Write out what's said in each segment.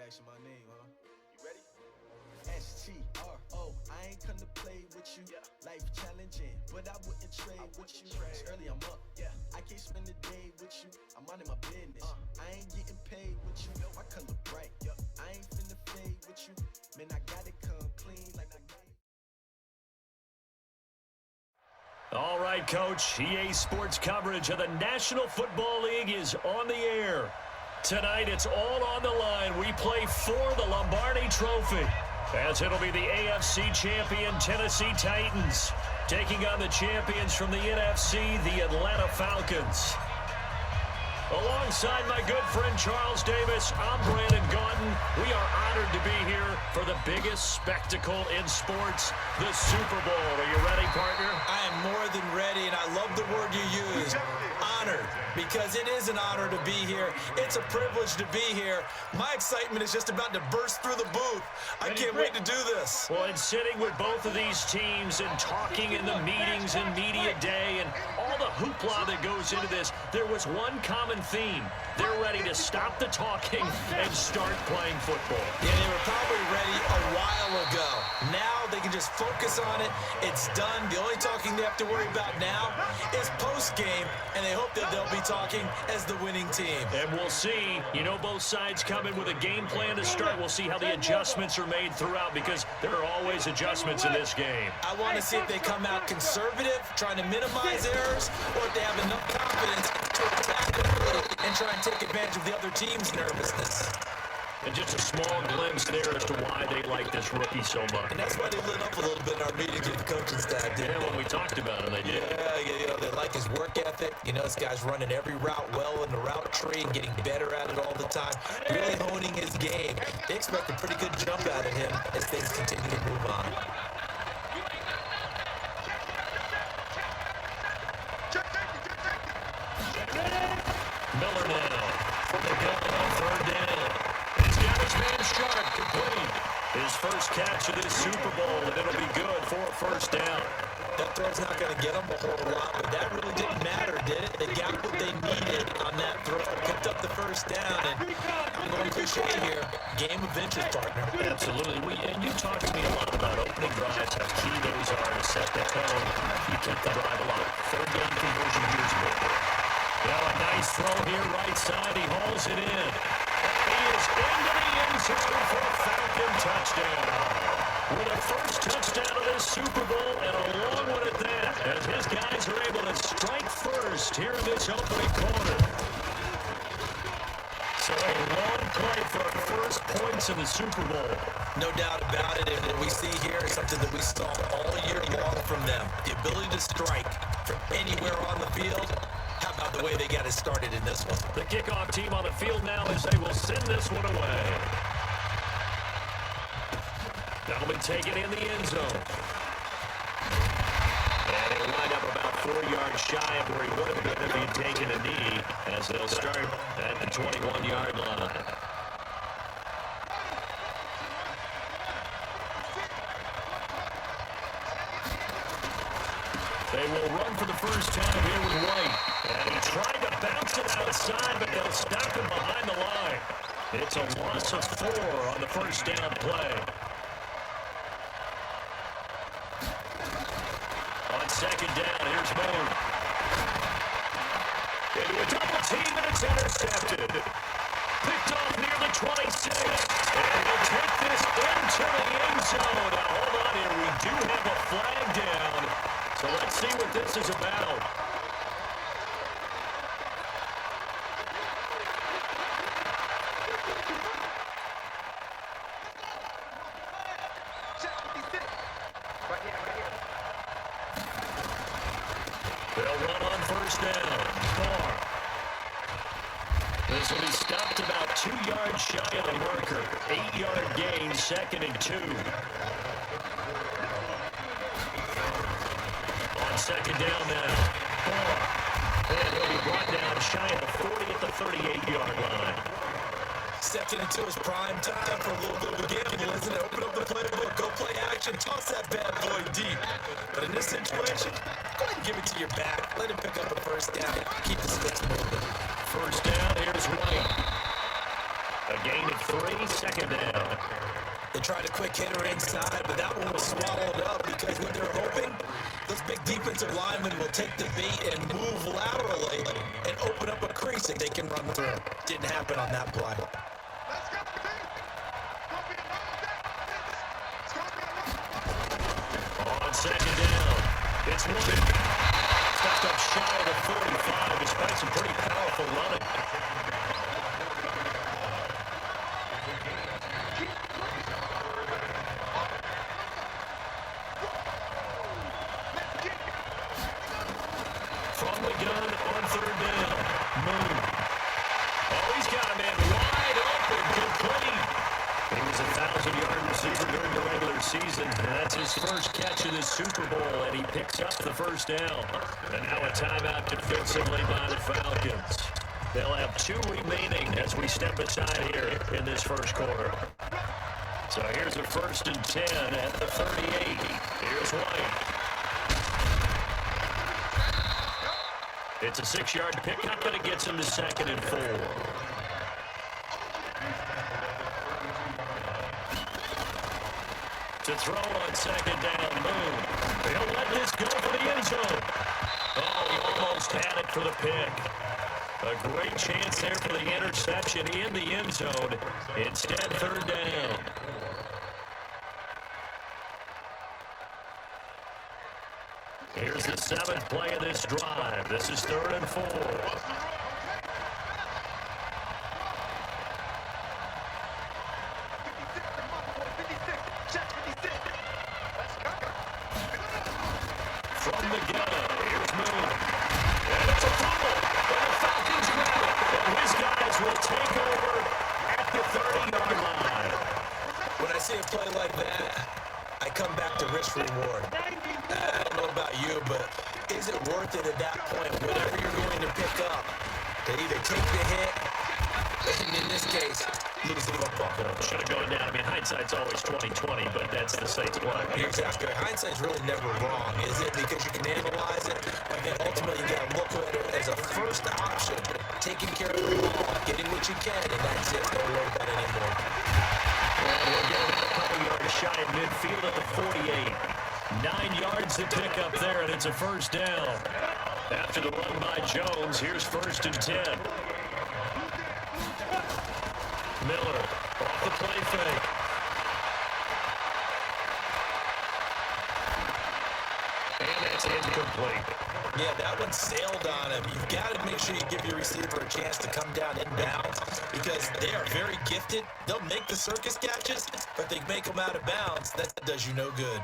asking my name, huh? You ready? S-T-R-O, I ain't come to play with you. Life challenging, but I wouldn't trade with you. It's early, I'm up. I can't spend the day with you. I'm minding my business. I ain't getting paid with you. My color bright. I ain't finna fade with you. Man, I gotta come clean like I made. All right, Coach. EA Sports coverage of the National Football League is on the air. Tonight, it's all on the line. We play for the Lombardi Trophy, as it'll be the AFC champion Tennessee Titans taking on the champions from the NFC, the Atlanta Falcons. Alongside my good friend Charles Davis, I'm Brandon Gaunton. We are honored to be here for the biggest spectacle in sports, the Super Bowl. Are you ready, partner? I am more than ready, and I love the word you use, honored, because it is an honor to be here. It's a privilege to be here. My excitement is just about to burst through the booth. I can't wait to do this. Well, and sitting with both of these teams and talking in the meetings and media day and all the hoopla that goes into this, there was one common theme. They're ready to stop the talking and start playing football. Yeah, they were probably ready a while ago. Now they can just focus on it. It's done. The only talking they have to worry about now is post-game, and they hope that they'll be talking as the winning team. And we'll see. You know, both sides come in with a game plan to start. We'll see how the adjustments are made throughout, because there are always adjustments in this game. I want to see if they come out conservative, trying to minimize errors, or if they have enough confidence to attack early and try and take advantage of the other team's nervousness. And just a small glimpse there as to why they like this rookie so much. And that's why they lit up a little bit in our meetings with the coaching staff, didn't they? When we talked about him, they did. Yeah, you know, they like his work ethic. You know, this guy's running every route well in the route tree and getting better at it all the time, really honing his game. They expect a pretty good jump out of him as things continue to move on. Miller now from the gun on third down. He's got his man Sharp complete. His first catch of this Super Bowl, and it'll be good for a first down. That throw's not going to get them a whole lot, but that really didn't matter, did it? They got what they needed on that throw, picked up the first down, and I'm going cliche here, game of interest, partner. Absolutely. And you talked to me a lot about opening drives, how key those are to set the tone. You keep the drive alive. Third down conversion years ago. Now a nice throw here, right side. He hauls it in. He is into the end zone for a Falcon touchdown. With a first touchdown of this Super Bowl, and a long one at that, as his guys are able to strike first here in this opening quarter. So a long play for first points in the Super Bowl. No doubt about it, and what we see here is something that we saw all year long from them. The ability to strike from anywhere on the field. How about the way they got it started in this one? The kickoff team on the field now as they will send this one away. That'll be taken in the end zone. And he'll wind up about 4 yards shy of where he would have been if he'd taken a knee, as they'll start at the 21-yard line. They will run for the first time here with White. And he tried to bounce it outside, but they'll stop him behind the line. It's a loss of 4 on the first down play. On second down, here's Moon. Into a double team, and it's intercepted. Picked off near the 26. And he'll take this into the end zone. Now, hold on here. We do have a flag down. So let's see what this is about. They'll run on first down. Barr. This will be stopped about 2 yards shy of the marker. 8-yard gain, second and 2. On second down now. Barr. And he'll be brought down shy of the 40 at the 38-yard line. Stepping into his prime time for a little bit of a gamble, isn't it? Open up the playbook, go play action, toss that bad boy deep. But in this situation, go ahead and give it to your back. Let him pick up a first down. Keep the sticks moving. First down, here's White. A gain of 3, second down. They tried a quick hitter inside, but that one was swallowed up because what they're hoping, those big defensive linemen will take the bait and move laterally and open up a crease that they can run through. Didn't happen on that play. On second down, it's Wood. Stepped up shy of the 45 despite some pretty powerful running. From the gun on third down. Moon. Oh, he's got a man wide open, complete. He was a 1,000-yard receiver during the regular season. And that's his first catch of the Super Bowl, and he picks up the first down. And now a timeout defensively by the Falcons. They'll have 2 remaining as we step aside here in this first quarter. So here's a 1st and 10 at the 38. Here's White. It's a 6-yard pickup, and it gets him to 2nd and 4. To throw on 2nd down, Moon. He'll let this go for the end zone. Oh, he almost had it for the pick. A great chance there for the interception in the end zone. Instead, 3rd down. Here's the 7th play of this drive. This is 3rd and 4. From the gun, here's Moon. And it's a fumble. And the Falcons grab it. And his guys will take over at the 30-yard line. When I see a play like that, I come back to risk reward. I don't know about you, but is it worth it at that point, whatever you're going to pick up, to either take the hit, and in this case, lose the football? Should have gone down. I mean, hindsight's always 20/20, but that's the Saints play. You're exactly right. Hindsight's really never wrong, is it? Because you can analyze it, but then ultimately you got to look at it as a first option, taking care of the ball, getting what you can, and that's it. Don't worry about it anymore. And we'll get a couple yards shy of midfield at the 48. 9 yards to pick up there, and it's a 1st down. After the run by Jones, here's 1st and 10. Miller off the play fake. And it's incomplete. Yeah, that one sailed on him. You've got to make sure you give your receiver a chance to come down inbounds because they are very gifted. They'll make the circus catches, but they make them out of bounds. That does you no good.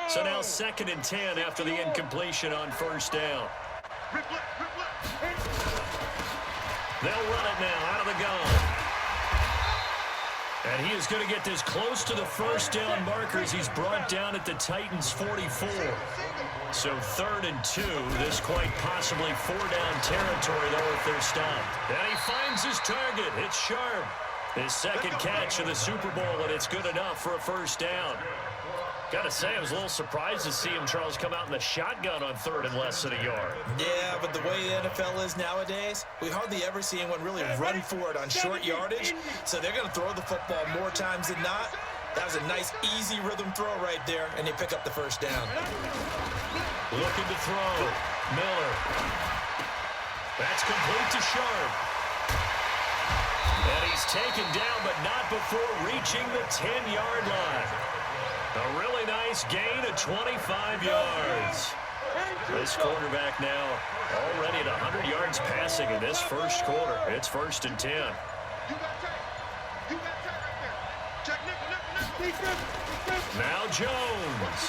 So now 2nd and 10 after the incompletion on 1st down. They'll run it now out of the gun. And he is going to get this close to the 1st down marker as he's brought down at the Titans' 44. So 3rd and 2, this quite possibly 4-down territory though if they're stopped. And he finds his target. It's Sharp. His 2nd catch of the Super Bowl, and it's good enough for a 1st down. Got to say, I was a little surprised to see him, Charles, come out in the shotgun on 3rd and less than a yard. Yeah, but the way the NFL is nowadays, we hardly ever see anyone really run for it on short yardage, so they're going to throw the football more times than not. That was a nice, easy rhythm throw right there, and they pick up the 1st down. Looking to throw. Miller. That's complete to Sharp. And he's taken down, but not before reaching the 10-yard line. A really nice gain of 25 yards. This quarterback now already at 100 yards passing in this first quarter. It's 1st and 10. Now Jones.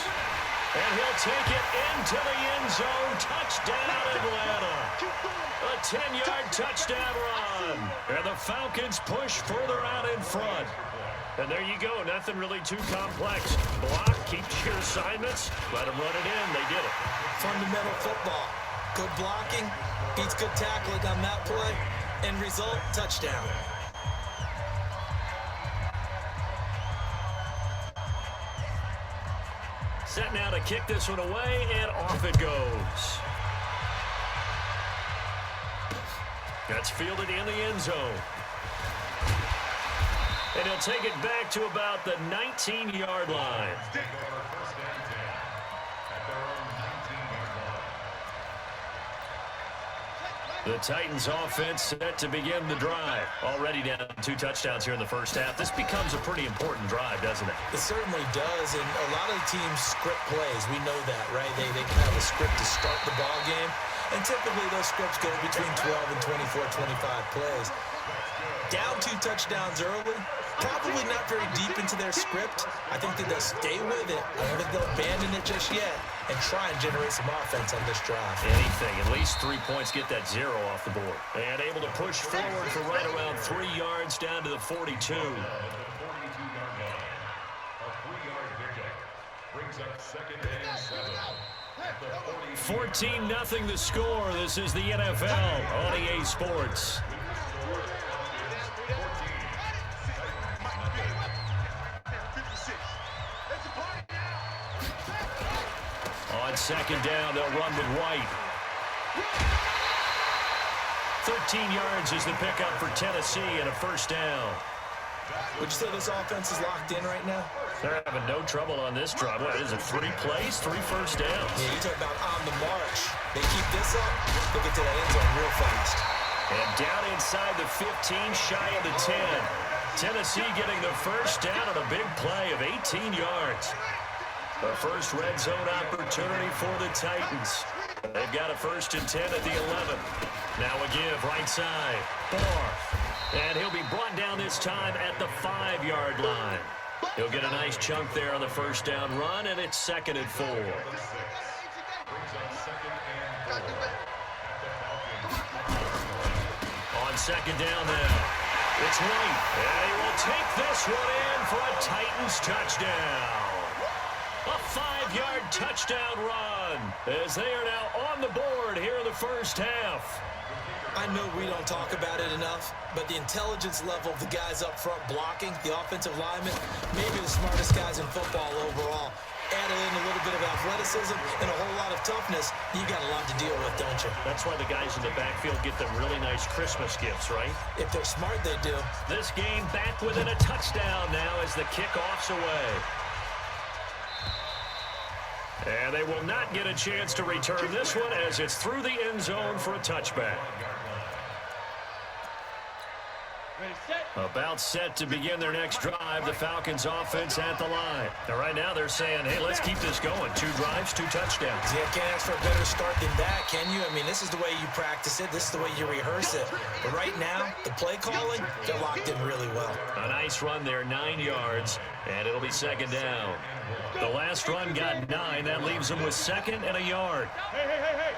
And he'll take it into the end zone. Touchdown, Atlanta. A 10-yard touchdown run. And the Falcons push further out in front. And there you go. Nothing really too complex. Block, keep your assignments, let them run it in. They did it. Fundamental football. Good blocking, beats good tackling on that play. End result, touchdown. Set now to kick this one away, and off it goes. That's fielded in the end zone. And he'll take it back to about the 19-yard line. The Titans offense set to begin the drive. Already down 2 touchdowns here in the first half. This becomes a pretty important drive, doesn't it? It certainly does, and a lot of teams script plays. We know that, right? They have a script to start the ball game, and typically those scripts go between 12 and 24, 25 plays. Down 2 touchdowns early, probably not very deep into their script. I think that they'll stay with it. I don't think they'll abandon it just yet and try and generate some offense on this drive. Anything. At least 3 points, get that 0 off the board. And able to push forward for right around 3 yards down to the 42. 14-0 the score. This is the NFL on EA Sports. On second down, they'll run with White. 13 yards is the pickup for Tennessee and a first down. Would you say this offense is locked in right now? They're having no trouble on this drive. What is it, 3 plays, 3 first downs? Yeah, you talk about on the march. They keep this up, they'll get to that end zone real fast. And down inside the 15, shy of the 10. Tennessee getting the first down on a big play of 18 yards. The first red zone opportunity for the Titans. They've got a 1st and 10 at the 11. Now a give right side. Barr. And he'll be brought down this time at the 5-yard line. He'll get a nice chunk there on the first down run, and it's 2nd and 4. On second down now. It's White. And he will take this one in for a Titans touchdown. A 5-yard touchdown run as they are now on the board here in the first half. I know we don't talk about it enough, but the intelligence level of the guys up front blocking, the offensive linemen, maybe the smartest guys in football overall. Add in a little bit of athleticism and a whole lot of toughness, you got a lot to deal with, don't you? That's why the guys in the backfield get them really nice Christmas gifts, right? If they're smart, they do. This game back within a touchdown now as the kickoff's away. And they will not get a chance to return this one as it's through the end zone for a touchback. About set to begin their next drive, the Falcons offense at the line. Now right now they're saying, hey, let's keep this going. 2 drives, 2 touchdowns. Yeah, can't ask for a better start than that, can you? I mean, this is the way you practice it. This is the way you rehearse it. But right now, the play calling, they're locked in really well. A nice run there, 9 yards, and it'll be 2nd down. The last run got 9. That leaves them with 2nd and a yard. Hey.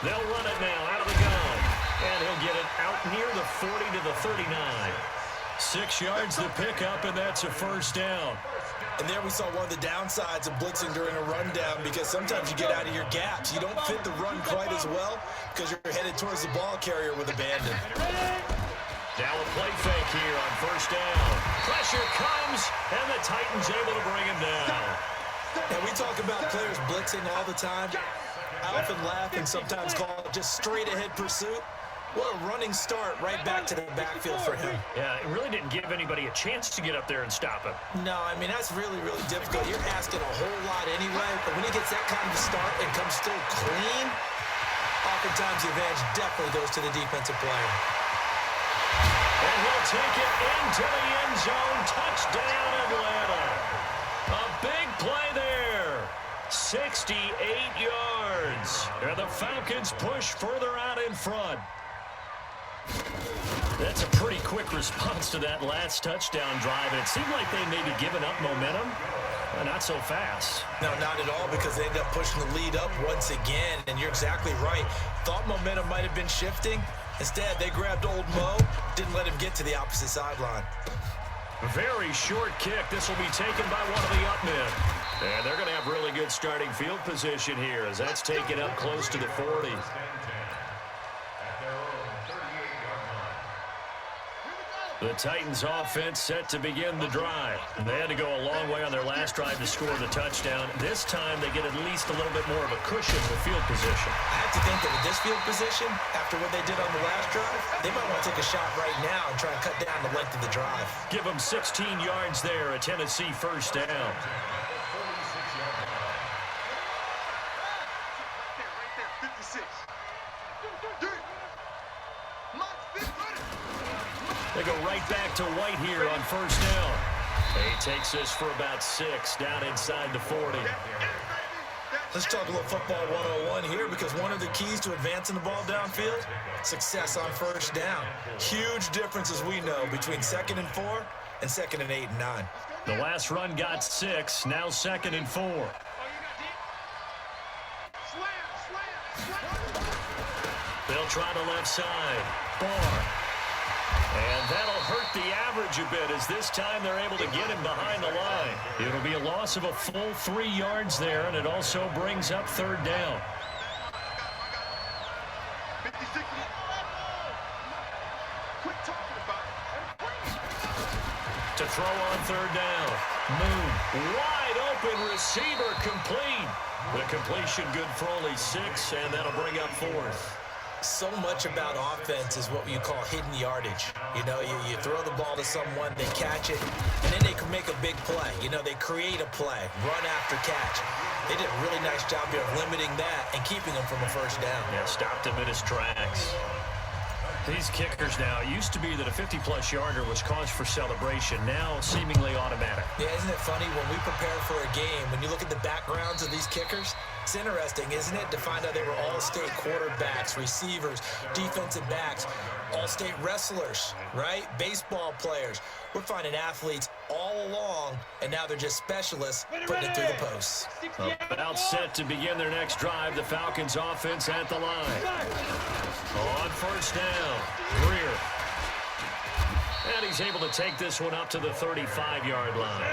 They'll run it now out of the gun. And he'll get it out near the 40 to the 39. 6 yards to pick up, and that's a first down. And there we saw one of the downsides of blitzing during a rundown, because sometimes you get out of your gaps. You don't fit the run quite as well because you're headed towards the ball carrier with abandon. Now a play fake here on first down. Pressure comes, and the Titans able to bring him down. And we talk about players blitzing all the time. I often laugh and sometimes call it just straight-ahead pursuit. What a running start right back to the backfield for him. Yeah, it really didn't give anybody a chance to get up there and stop him. No, I mean, that's really, really difficult. You're asking a whole lot anyway, but when he gets that kind of a start and comes still clean, oftentimes the advantage definitely goes to the defensive player. And he'll take it into the end zone. Touchdown, Atlanta. A big play there. 68 yards. And the Falcons push further out in front. That's a pretty quick response to that last touchdown drive. And it seemed like they maybe given up momentum. Not so fast. No, not at all, because they end up pushing the lead up once again. And you're exactly right. Thought momentum might have been shifting. Instead, they grabbed old Mo, didn't let him get to the opposite sideline. Very short kick. This will be taken by one of the up men. And they're going to have really good starting field position here as that's taken up close to the 40. The Titans offense set to begin the drive. They had to go a long way on their last drive to score the touchdown. This time they get at least a little bit more of a cushion with field position. I have to think that with this field position, after what they did on the last drive, they might take a shot right now and try and cut down the length of the drive. Give them 16 yards there, a Tennessee first down. They go right back to White here on first down. He takes this for about 6 down inside the 40. Let's talk a little football 101 here, because one of the keys to advancing the ball downfield, success on first down. Huge difference, as we know, between 2nd and 4 and 2nd and 8 and 9. The last run got 6, now 2nd and 4. They'll try the left side. Barr. And that'll hurt the average a bit, as this time they're able to get him behind the line. It'll be a loss of a full 3 yards there, and it also brings up 3rd down. To throw on 3rd down. Moon, wide open receiver, complete. The completion good for only 6, and that'll bring up 4th. So much about offense is what you call hidden yardage. You know, you throw the ball to someone, they catch it, and then they can make a big play. You know, they create a play, run after catch. They did a really nice job here of limiting that and keeping him from a first down. Yeah, stopped him in his tracks. These kickers now, it used to be that a 50-plus yarder was cause for celebration, now seemingly automatic. Yeah, isn't it funny when we prepare for a game, when you look at the backgrounds of these kickers, it's interesting, isn't it, to find out they were all-state quarterbacks, receivers, defensive backs, all-state wrestlers, right? Baseball players. We're finding athletes all along, and now they're just specialists putting it through the posts. About set to begin their next drive, the Falcons offense at the line. On first down, Greer. And he's able to take this one up to the 35-yard line.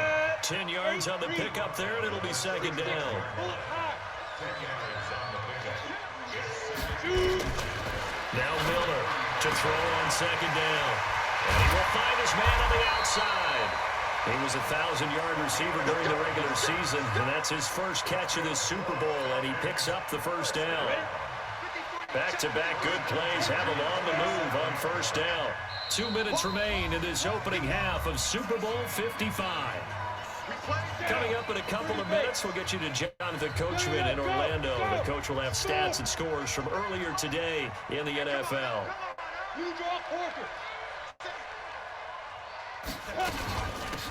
10 yards on the pickup there, and it'll be 2nd down. Now Miller to throw on 2nd down. And he will find his man on the outside. He was a 1,000-yard receiver during the regular season, and that's his first catch of this Super Bowl, and he picks up the first down. Back-to-back good plays have him on the move on first down. 2 minutes remain in this opening half of Super Bowl 55. Coming up in a couple of minutes, we'll get you to Jonathan Coachman in Orlando. The coach will have stats and scores from earlier today in the NFL.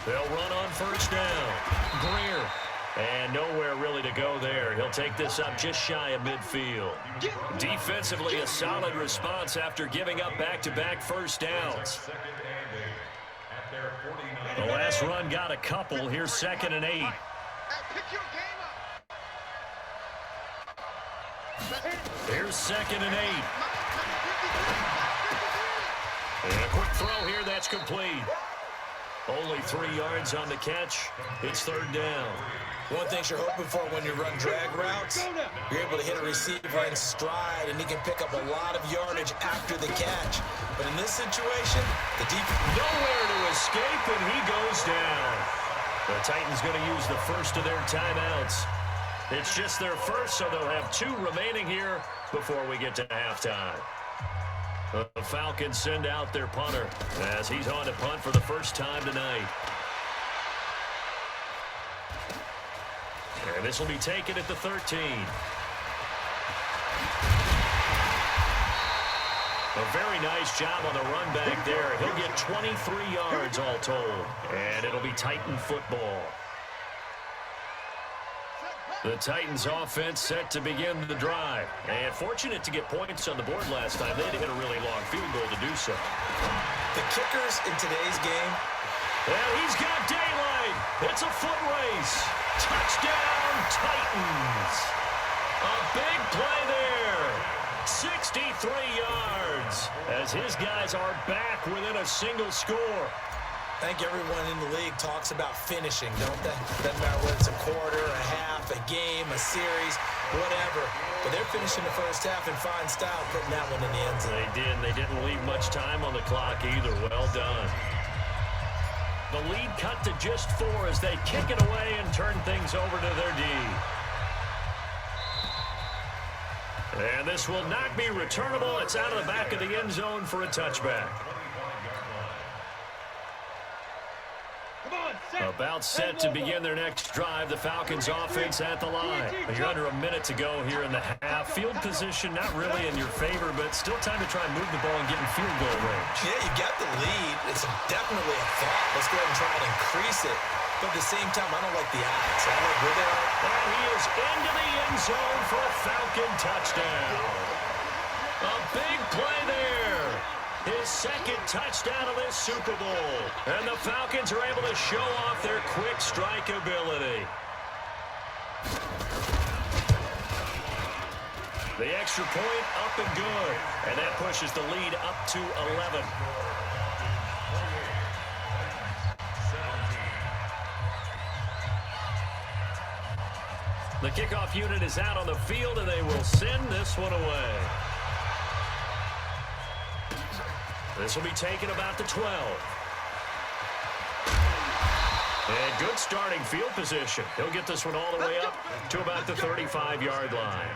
They'll run on first down. Greer. And nowhere really to go there. He'll take this up just shy of midfield. Defensively, a solid response after giving up back-to-back first downs. The last run got a couple. Here's 2nd and 8. Here's 2nd and 8. And a quick throw here, that's complete. Only 3 yards on the catch. It's 3rd down. One thing you're hoping for when you run drag routes, you're able to hit a receiver in stride, and he can pick up a lot of yardage after the catch. But in this situation, the defense nowhere to escape, and he goes down. The Titans going to use the first of their timeouts. It's just their first, so they'll have 2 remaining here before we get to halftime. The Falcons send out their punter as he's on to punt for the first time tonight. And this will be taken at the 13. A very nice job on the run back there. He'll get 23 yards all told. And it'll be Titan football. The Titans offense set to begin the drive. And fortunate to get points on the board last time. They had to hit a really long field goal to do so. The kickers in today's game. Well, he's got daylight. It's a foot race. Touchdown, Titans. A big play there. 63 yards as his guys are back within a single score. I think everyone in the league talks about finishing, don't they? Doesn't matter whether it's a quarter, a half, a game, a series, whatever. But they're finishing the first half in fine style, putting that one in the end zone. They did. They didn't leave much time on the clock either. Well done. The lead cut to just 4 as they kick it away and turn things over to their D. And this will not be returnable. It's out of the back of the end zone for a touchback. About set to begin their next drive. The Falcons offense at the line. You're under a minute to go here in the half. Field position not really in your favor, but still time to try and move the ball and get in field goal range. Yeah, you got the lead. It's definitely a thought. Let's go ahead and try and increase it. But at the same time, I don't like the odds. I like where they are. And he is into the end zone for a Falcon touchdown. A big play there. His second touchdown of this Super Bowl. And the Falcons are able to show off their quick strike ability. The extra point up and good. And that pushes the lead up to 11. The kickoff unit is out on the field, and they will send this one away. This will be taken about the 12. And good starting field position. He'll get this one all the way up to about the 35-yard line.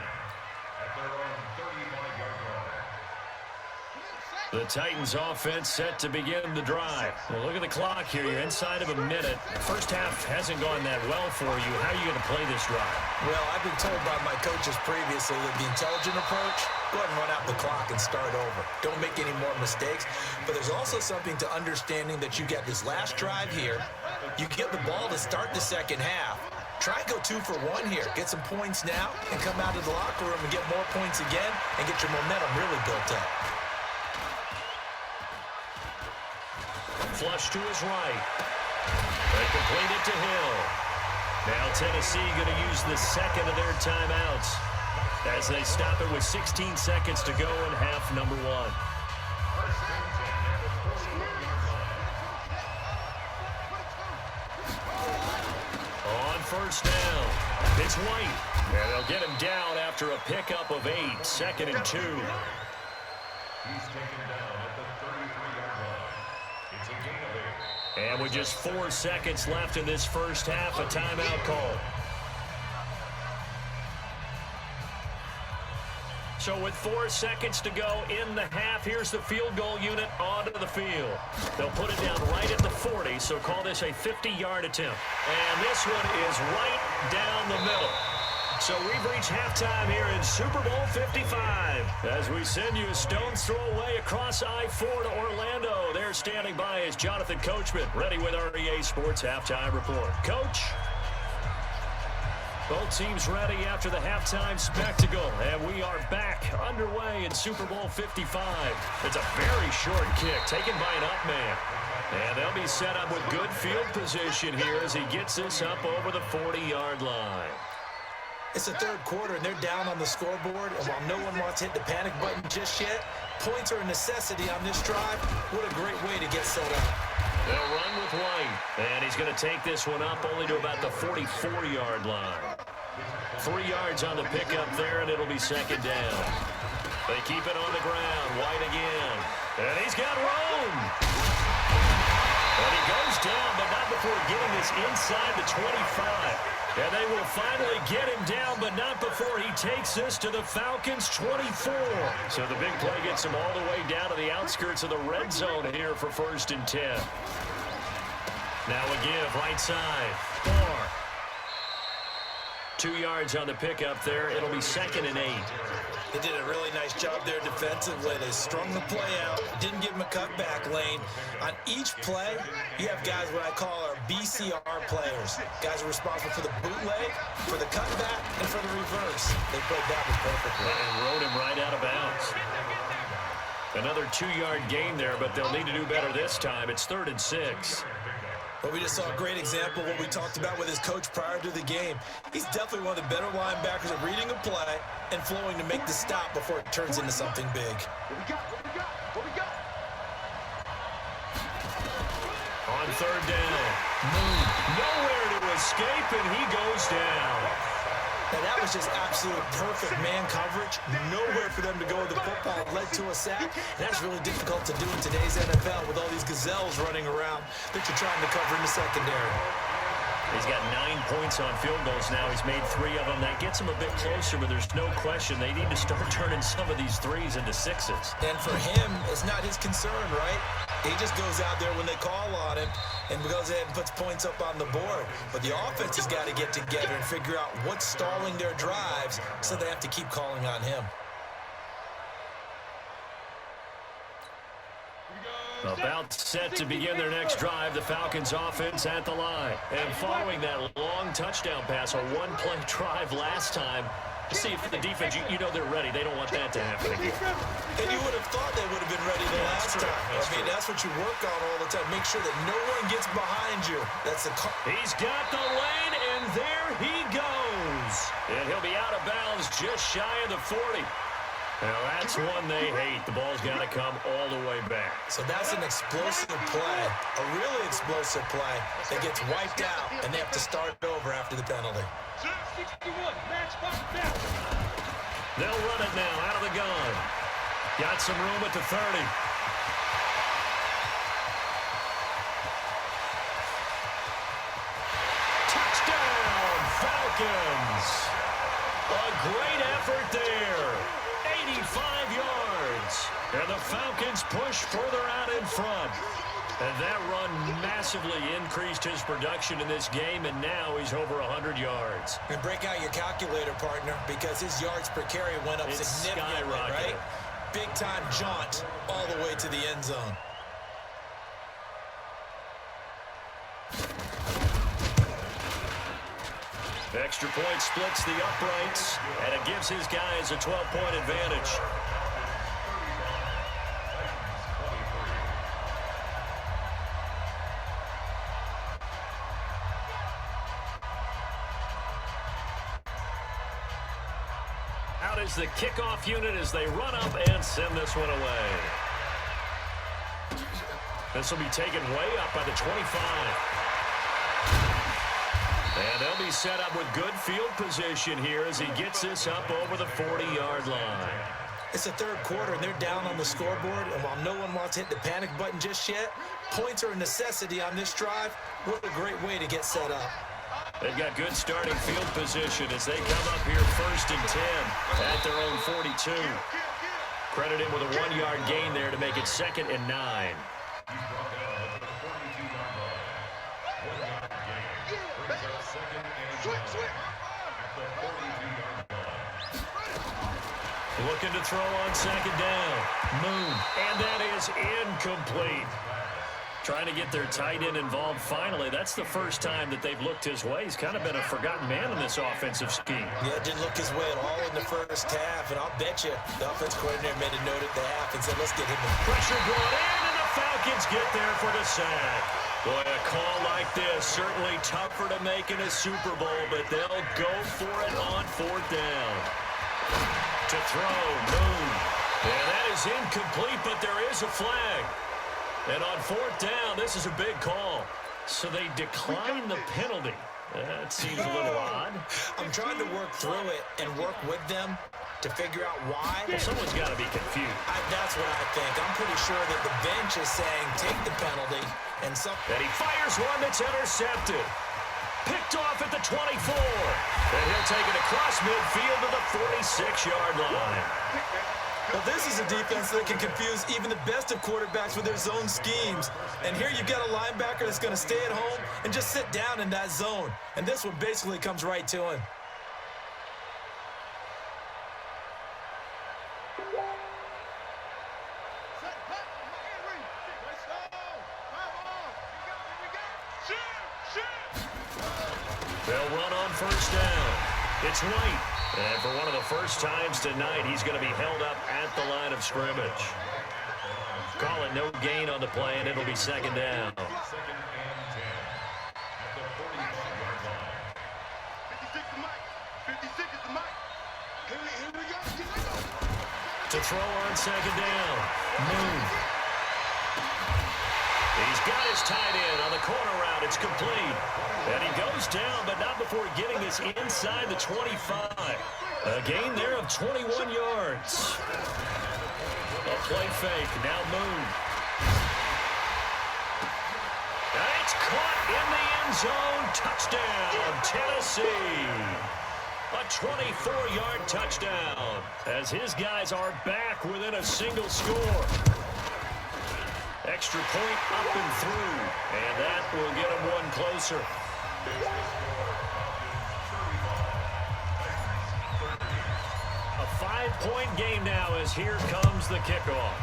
The Titans offense set to begin the drive. Well, look at the clock here. You're inside of a minute. First half hasn't gone that well for you. How are you going to play this drive? Well, I've been told by my coaches previously that the intelligent approach, go ahead and run out the clock and start over. Don't make any more mistakes. But there's also something to understanding that you get this last drive here. You get the ball to start the second half. Try and go 2 for 1 here. Get some points now and come out of the locker room and get more points again and get your momentum really built up. Flush to his right. They complete it to Hill. Now Tennessee going to use the second of their timeouts as they stop it with 16 seconds to go in half number 1. On first down, it's White. And they'll get him down after a pickup of 8, 2nd and 2. He's taken down at the 33-yard line. It's a gain of 8. And with just 4 seconds left in this first half, a timeout call. So with 4 seconds to go in the half, here's the field goal unit onto the field. They'll put it down right at the 40, so call this a 50-yard attempt. And this one is right down the middle. So we've reached halftime here in Super Bowl 55. As we send you a stone's throw away across I-4 to Orlando. There standing by is Jonathan Coachman, ready with REA Sports Halftime Report. Coach? Both teams ready after the halftime spectacle, and we are back underway in Super Bowl 55. It's a very short kick taken by an up man. And they'll be set up with good field position here as he gets this up over the 40-yard line. It's the third quarter, and they're down on the scoreboard. And while no one wants to hit the panic button just yet, points are a necessity on this drive. What a great way to get set up. They'll run with White, and he's going to take this one up only to about the 44-yard line. 3 yards on the pickup there, and it'll be second down. They keep it on the ground. White again. And he's got room. And he goes down, but not before getting this inside the 25. And they will finally get him down, but not before he takes this to the Falcons' 24. So the big play gets him all the way down to the outskirts of the red zone here for 1st and 10. Now a give, right side. 4. 2 yards on the pickup there. It'll be 2nd and 8. They did a really nice job there defensively. They strung the play out, didn't give him a cutback lane. On each play, you have guys what I call our BCR players. Guys are responsible for the bootleg, for the cutback, and for the reverse. They played that one perfectly. And rode him right out of bounds. Another 2-yard gain there, but they'll need to do better this time. It's 3rd and 6. But we just saw a great example of what we talked about with his coach prior to the game. He's definitely one of the better linebackers at reading a play and flowing to make the stop before it turns into something big. What we got? On 3rd down. Nowhere to escape, and he goes down. Now that was just absolute perfect man coverage. Nowhere for them to go with the football. It led to a sack. And that's really difficult to do in today's NFL with all these gazelles running around that you're trying to cover in the secondary. He's got 9 points on field goals now. He's made 3 of them. That gets him a bit closer, but there's no question they need to start turning some of these threes into sixes. And for him, it's not his concern, right? He just goes out there when they call on him and goes ahead and puts points up on the board. But the offense has got to get together and figure out what's stalling their drives, so they have to keep calling on him. About set to begin their next drive, the Falcons offense at the line. And following that long touchdown pass, a one-play drive last time, see if the defense, you know they're ready. They don't want that to happen again. And you would have thought they would have been ready the last time. That's what you work on all the time. Make sure that no one gets behind you. That's the call. He's got the lane, and there he goes. And he'll be out of bounds just shy of the 40. Now, that's one they hate. The ball's got to come all the way back. So that's an explosive play, a really explosive play that gets wiped out, and they have to start over after the penalty. They'll run it now out of the gun. Got some room at the 30. Touchdown, Falcons. A great effort there. 85 yards. And the Falcons push further out in front. And that run massively increased his production in this game, and now he's over 100 yards. And break out your calculator, partner, because his yards per carry went up significantly, right? Big-time jaunt all the way to the end zone. Extra point splits the uprights, and it gives his guys a 12-point advantage. Out is the kickoff unit as they run up and send this one away. This will be taken way up by the 25. And they'll be set up with good field position here as he gets this up over the 40-yard line. It's the third quarter, and they're down on the scoreboard. And while no one wants to hit the panic button just yet, points are a necessity on this drive. What a great way to get set up. They've got good starting field position as they come up here 1st and 10 at their own 42. Credit him with a 1-yard gain there to make it 2nd and 9. Looking to throw on 2nd down. Moon. And that is incomplete. Trying to get their tight end involved finally. That's the first time that they've looked his way. He's kind of been a forgotten man in this offensive scheme. Yeah, didn't look his way at all in the first half. And I'll bet you the offense coordinator made a note at the half and said, let's get him in. Pressure brought in, and the Falcons get there for the sack. Boy, a call like this, certainly tougher to make in a Super Bowl, but they'll go for it on 4th down. To throw, Moon. And that is incomplete, but there is a flag. And on 4th down, this is a big call. So they decline the penalty. That seems a little odd. I'm trying to work through it and work with them to figure out why. Well, someone's got to be confused. That's what I think. I'm pretty sure that the bench is saying take the penalty. And he fires one that's intercepted. Picked off at the 24. And he'll take it across midfield to the 46-yard line. Well, this is a defense that can confuse even the best of quarterbacks with their zone schemes. And here you've got a linebacker that's going to stay at home and just sit down in that zone. And this one basically comes right to him. They'll run on 1st down. It's White. And for one of the first times tonight, he's going to be held up at the line of scrimmage. Call it no gain on the play, and it'll be 2nd down. To throw on 2nd down. Moon. He's got his tight end on the corner route. It's complete. And he goes down, but not before getting this inside the 25. A gain there of 21 yards. A play fake. Now Moon. And it's caught in the end zone touchdown, Tennessee. A 24-yard touchdown as his guys are back within a single score. Extra point up and through, and that will get them one closer. A 5-point game now as here comes the kickoff.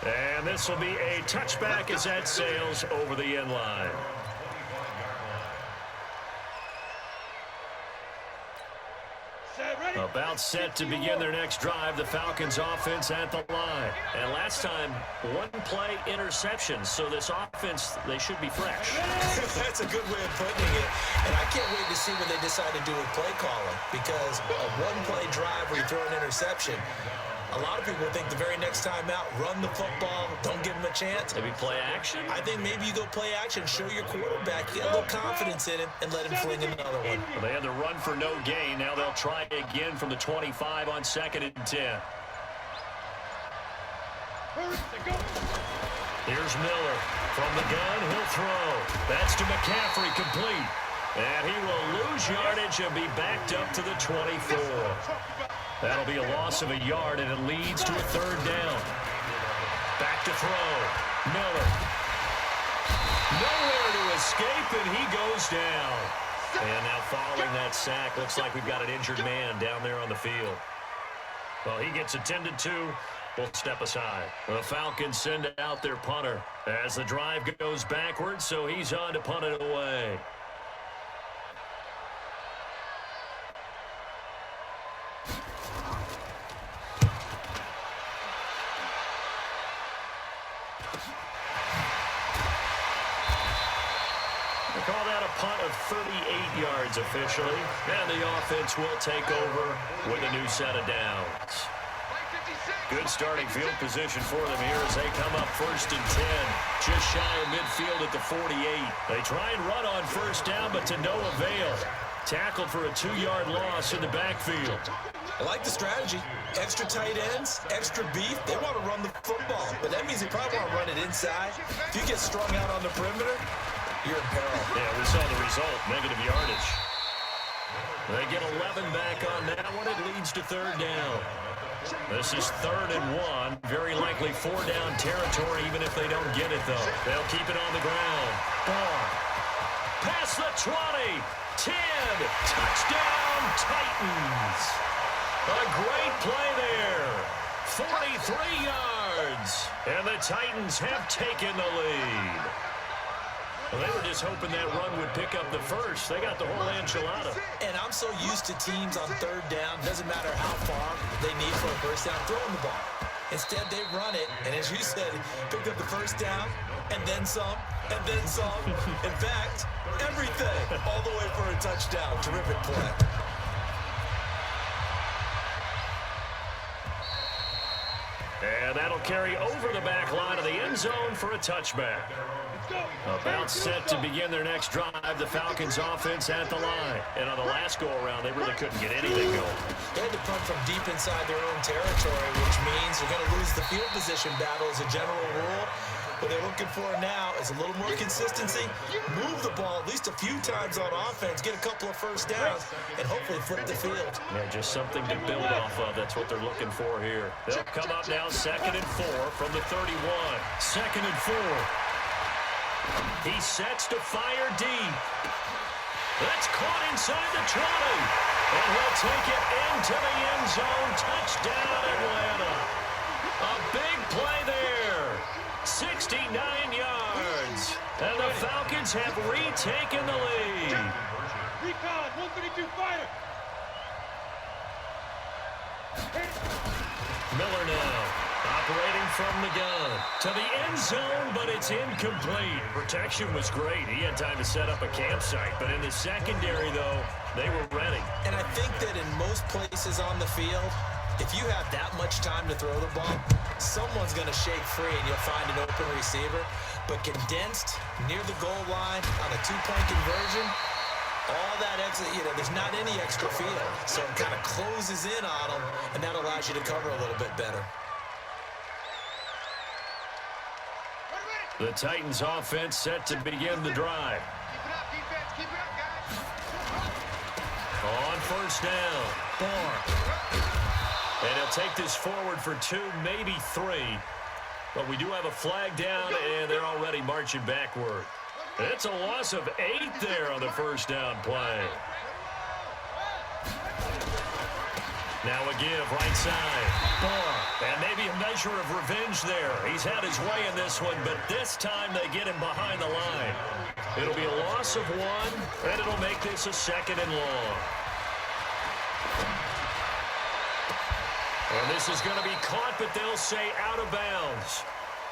And this will be a touchback as that sails over the end line. About set to begin their next drive, the Falcons offense at the line. And last time, one-play interception, so this offense, they should be fresh. That's a good way of putting it. And I can't wait to see what they decide to do with play calling, because a one-play drive where you throw an interception, a lot of people think the very next time out, run the football, don't give him a chance. Maybe play action? I think maybe you go play action, show your quarterback, get a little confidence in him, and let him fling another one. Well, they had the run for no gain. Now they'll try again from the 25 on 2nd and 10. Here's Miller. From the gun, he'll throw. That's to McCaffrey, complete. And he will lose yardage and be backed up to the 24. That'll be a loss of a yard, and it leads to a 3rd down. Back to throw. Miller. Nowhere to escape, and he goes down. And now following that sack, looks like we've got an injured man down there on the field. Well, he gets attended to. We'll step aside. The Falcons send out their punter as the drive goes backwards, so he's on to punt it away. Call that a punt of 38 yards officially, and the offense will take over with a new set of downs. Good starting field position for them here as they come up 1st and 10, just shy of midfield at the 48. They try and run on 1st down, but to no avail. Tackled for a 2-yard loss in the backfield. I like the strategy. Extra tight ends, extra beef. They want to run the football, but that means they probably want to run it inside. If you get strung out on the perimeter, you're in peril. Yeah, we saw the result, negative yardage. They get 11 back on that one. It leads to 3rd down. This is 3rd and 1. Very likely 4-down territory, even if they don't get it, though. They'll keep it on the ground. Ball. Past the 20. 10. Touchdown, Titans. A great play there. 43 yards. And the Titans have taken the lead. Well, they were just hoping that run would pick up the first. They got the whole enchilada. And I'm so used to teams on 3rd down, doesn't matter how far they need for a 1st down, throwing the ball. Instead, they run it, and as you said, picked up the 1st down, and then some, and then some. In fact, everything, all the way for a touchdown. Terrific play. And that'll carry over the back line of the end zone for a touchback. About set to begin their next drive, the Falcons offense at the line. And on the last go-around, they really couldn't get anything going. They had to punt from deep inside their own territory, which means they're going to lose the field position battle as a general rule. What they're looking for now is a little more consistency, move the ball at least a few times on offense, get a couple of 1st downs, and hopefully flip the field. Yeah, just something to build off of. That's what they're looking for here. They'll come up now 2nd and 4 from the 31. 2nd and 4. He sets to fire deep. That's caught inside the 20. And he'll take it into the end zone. Touchdown, Atlanta. A big play there. 69 yards. And the Falcons have retaken the lead. Recon, 132 fire. Miller now. Operating from the gun to the end zone, but it's incomplete. Protection was great. He had time to set up a campsite, but in the secondary, though, they were ready. And I think that in most places on the field, if you have that much time to throw the ball, someone's going to shake free and you'll find an open receiver. But condensed near the goal line on a 2-point conversion, all that exit, there's not any extra field. So it kind of closes in on them, and that allows you to cover a little bit better. The Titans offense set to begin the drive. Keep it up, defense. Keep it up, guys. On first down, Barr. And he'll take this forward for 2, maybe 3. But we do have a flag down, and they're already marching backward. It's a loss of 8 there on the first down play. Now a give, right side. Barr. And maybe a measure of revenge there. He's had his way in this one, but this time they get him behind the line. It'll be a loss of 1, and it'll make this a 2nd and long. And this is going to be caught, but they'll say out of bounds.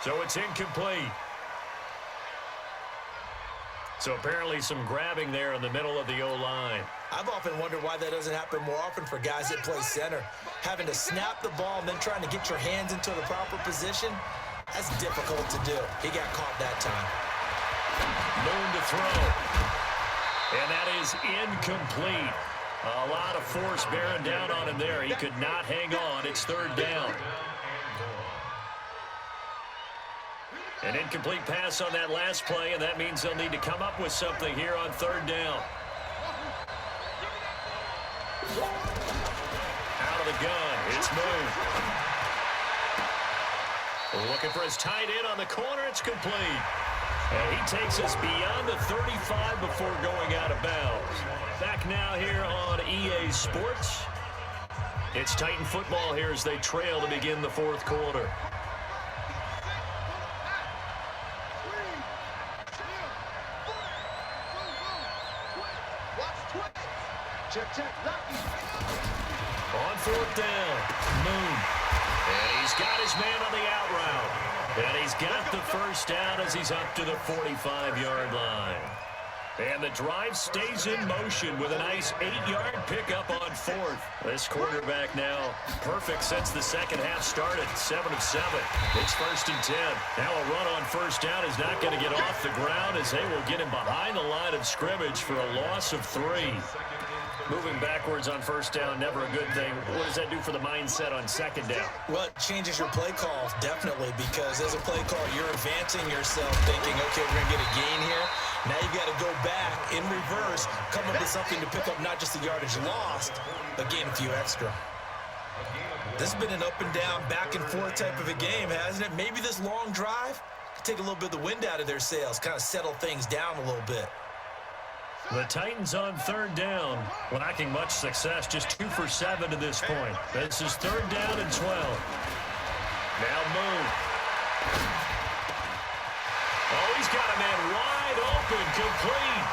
So it's incomplete. So apparently some grabbing there in the middle of the O-line. I've often wondered why that doesn't happen more often for guys that play center. Having to snap the ball and then trying to get your hands into the proper position, that's difficult to do. He got caught that time. Moon to throw. And that is incomplete. A lot of force bearing down on him there. He could not hang on. It's 3rd down. An incomplete pass on that last play, and that means they'll need to come up with something here on 3rd down. Out of the gun, it's Moon. Looking for his tight end on the corner, it's complete. And he takes us beyond the 35 before going out of bounds. Back now here on EA Sports. It's Titan football here as they trail to begin the 4th quarter. On 4th down, Moon. And he's got his man on the out route. And he's got the first down as he's up to the 45-yard line. And the drive stays in motion with a nice 8-yard pickup on 4th. This quarterback now perfect since the second half started, 7 of 7. It's 1st and 10. Now a run on first down is not going to get off the ground as they will get him behind the line of scrimmage for a loss of 3. Moving backwards on first down, never a good thing. What does that do for the mindset on 2nd down? Well, it changes your play call, definitely, because as a play call, you're advancing yourself thinking, okay, we're going to get a gain here. Now you've got to go back in reverse, come up with something to pick up not just the yardage lost, but gain a few extra. This has been an up and down, back and forth type of a game, hasn't it? Maybe this long drive could take a little bit of the wind out of their sails, kind of settle things down a little bit. The Titans on 3rd down, lacking much success, just 2 for 7 to this point. This is 3rd down and 12. Now Moon. Oh, he's got a man wide open, complete.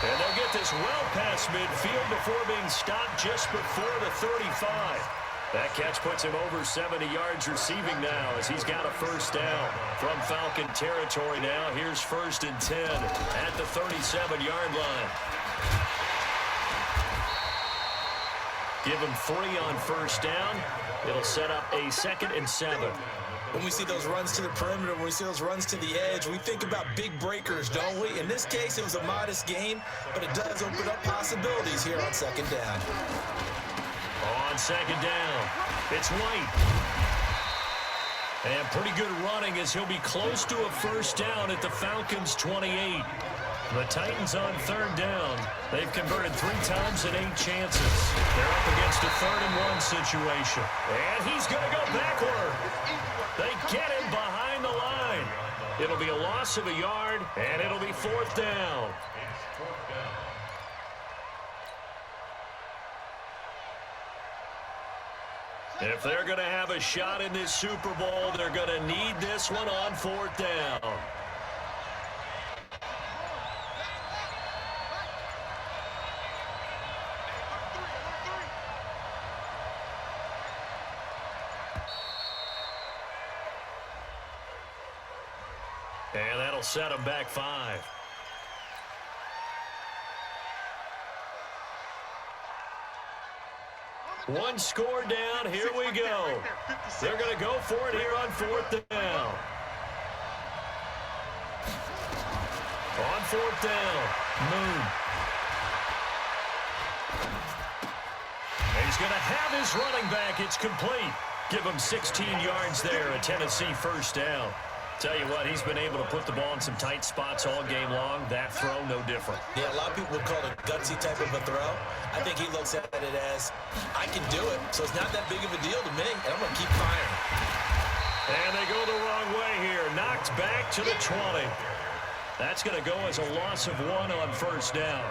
And they'll get this well past midfield before being stopped just before the 35. That catch puts him over 70 yards receiving now as he's got a first down from Falcon territory now. Here's 1st and 10 at the 37-yard line. Give him 3 on first down. It'll set up a 2nd and 7. When we see those runs to the perimeter, when we see those runs to the edge, we think about big breakers, don't we? In this case, it was a modest gain, but it does open up possibilities here on 2nd down. On 2nd down, it's White. And pretty good running as he'll be close to a first down at the Falcons' 28. The Titans on 3rd down. They've converted 3 times in 8 chances. They're up against a 3rd and 1 situation. And he's going to go backward. They get him behind the line. It'll be a loss of a yard, and it'll be 4th down. If they're going to have a shot in this Super Bowl, they're going to need this one on 4th down. And that'll set them back 5. One score down. Here we go. They're going to go for it here on 4th down. On 4th down, Moon. And he's going to have his running back. It's complete. Give him 16 yards there, a Tennessee first down. Tell you what, he's been able to put the ball in some tight spots all game long. That throw, no different. Yeah, a lot of people would call it a gutsy type of a throw. I think he looks at it as, I can do it, so it's not that big of a deal to me, and I'm going to keep firing. And they go the wrong way here. Knocked back to the 20. That's going to go as a loss of 1 on first down.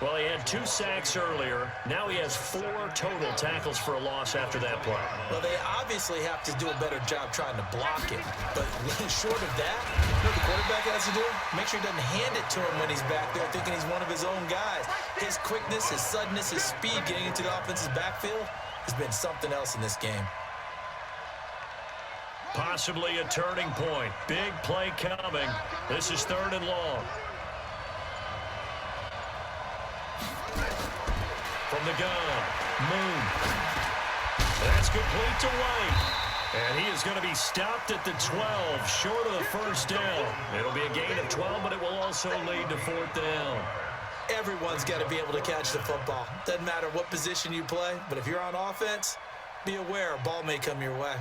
Well, he had 2 sacks earlier. Now he has 4 total tackles for a loss after that play. Well, they obviously have to do a better job trying to block it. But short of that, you know what the quarterback has to do? Make sure he doesn't hand it to him when he's back there thinking he's one of his own guys. His quickness, his suddenness, his speed getting into the offense's backfield has been something else in this game. Possibly a turning point. Big play coming. This is 3rd and long. From the gun, Moon. That's complete to White. And he is going to be stopped at the 12, short of the first down. It'll be a gain of 12, but it will also lead to 4th down. Everyone's got to be able to catch the football. Doesn't matter what position you play, but if you're on offense, be aware a ball may come your way.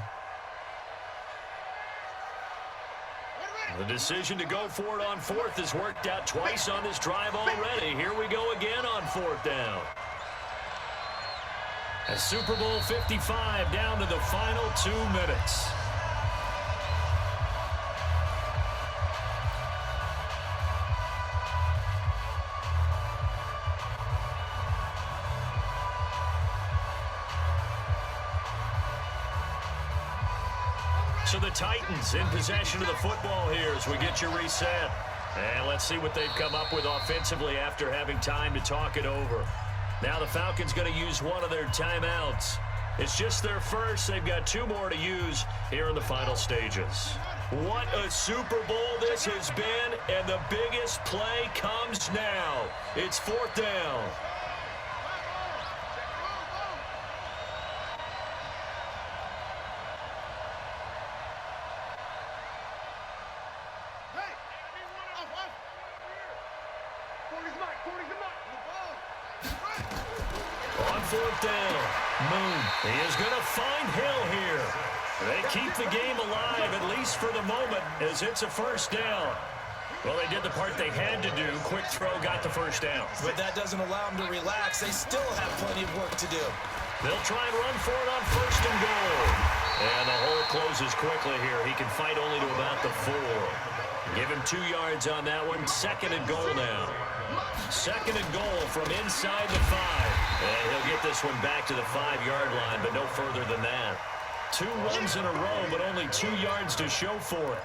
The decision to go for it on 4th has worked out twice on this drive already. Here we go again on 4th down. A Super Bowl 55 down to the final 2 minutes. So the Titans in possession of the football here as we get you reset. And let's see what they've come up with offensively after having time to talk it over. Now the Falcons going to use one of their timeouts. It's just their first. They've got 2 more to use here in the final stages. What a Super Bowl this has been, and the biggest play comes now. It's 4th down. On 4th down, Moon. He is going to find Hill here. They keep the game alive, at least for the moment, as it's a first down. Well, they did the part they had to do. Quick throw, got the first down. But that doesn't allow them to relax. They still have plenty of work to do. They'll try and run for it on 1st and goal. And the hole closes quickly here. He can fight only to about the 4. Give him 2 yards on that one. 2nd and goal now. 2nd and goal from inside the 5. And he'll get this one back to the 5-yard line, but no further than that. 2 runs in a row, but only 2 yards to show for it.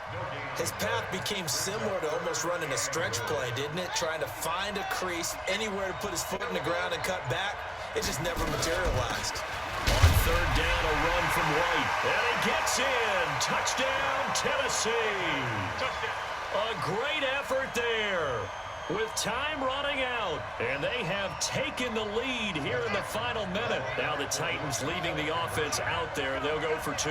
His path became similar to almost running a stretch play, didn't it? Trying to find a crease, anywhere to put his foot in the ground and cut back. It just never materialized. On 3rd down, a run from White. And he gets in. Touchdown, Tennessee. A great effort there. With time running out, and they have taken the lead here in the final minute. Now the Titans leaving the offense out there. They'll go for 2.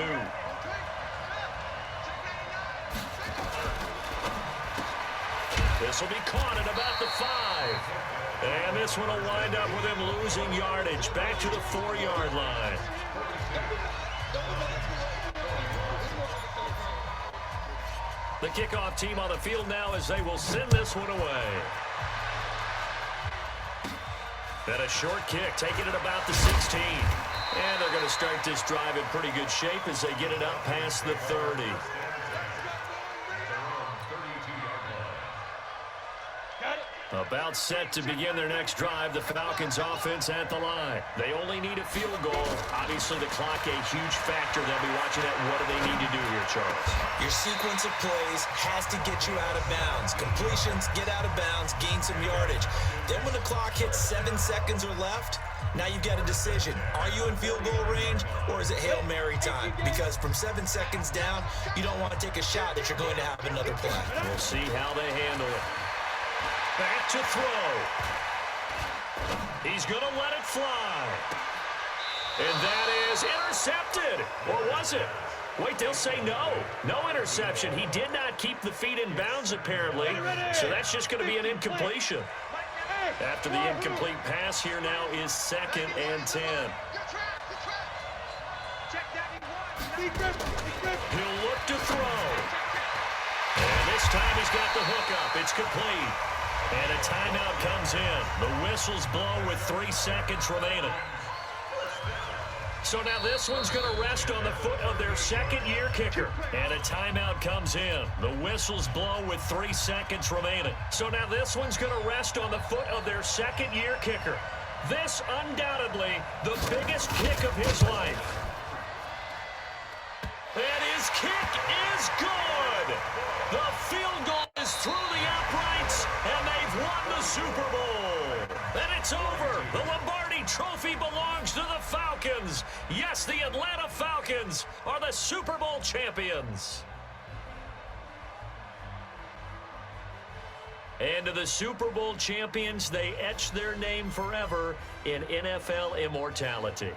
This will be caught at about the 5. And this one will wind up with him losing yardage back to the 4-yard line. The kickoff team on the field now as they will send this one away. Then a short kick, taking it about the 16. And they're going to start this drive in pretty good shape as they get it up past the 30. About set to begin their next drive, the Falcons offense at the line. They only need a field goal. Obviously, the clock a huge factor. They'll be watching that. What do they need to do here, Charles? Your sequence of plays has to get you out of bounds. Completions, get out of bounds, gain some yardage. Then when the clock hits 7 seconds or left, now you've got a decision. Are you in field goal range, or is it Hail Mary time? Because from 7 seconds down, you don't want to take a shot that you're going to have another play. We'll see how they handle it. Back to throw. He's going to let it fly. And that is intercepted. Or was it? Wait, they'll say no. No interception. He did not keep the feet in bounds, apparently. So that's just going to be an incompletion. After the incomplete pass, here now is 2nd and 10. He'll look to throw. This time he's got the hookup. It's complete. And a timeout comes in. The whistles blow with 3 seconds remaining. So now this one's going to rest on the foot of their second-year kicker. And a timeout comes in. The whistles blow with 3 seconds remaining. So now this one's going to rest on the foot of their second-year kicker. This undoubtedly the biggest kick of his life. And his kick is good. The field goal is through the uprights, and they've won the Super Bowl. And it's over. The Lombardi Trophy belongs to the Falcons. Yes, the Atlanta Falcons are the Super Bowl champions. And to the Super Bowl champions, they etch their name forever in NFL immortality.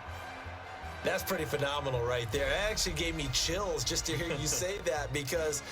That's pretty phenomenal right there. It actually gave me chills just to hear you say that, because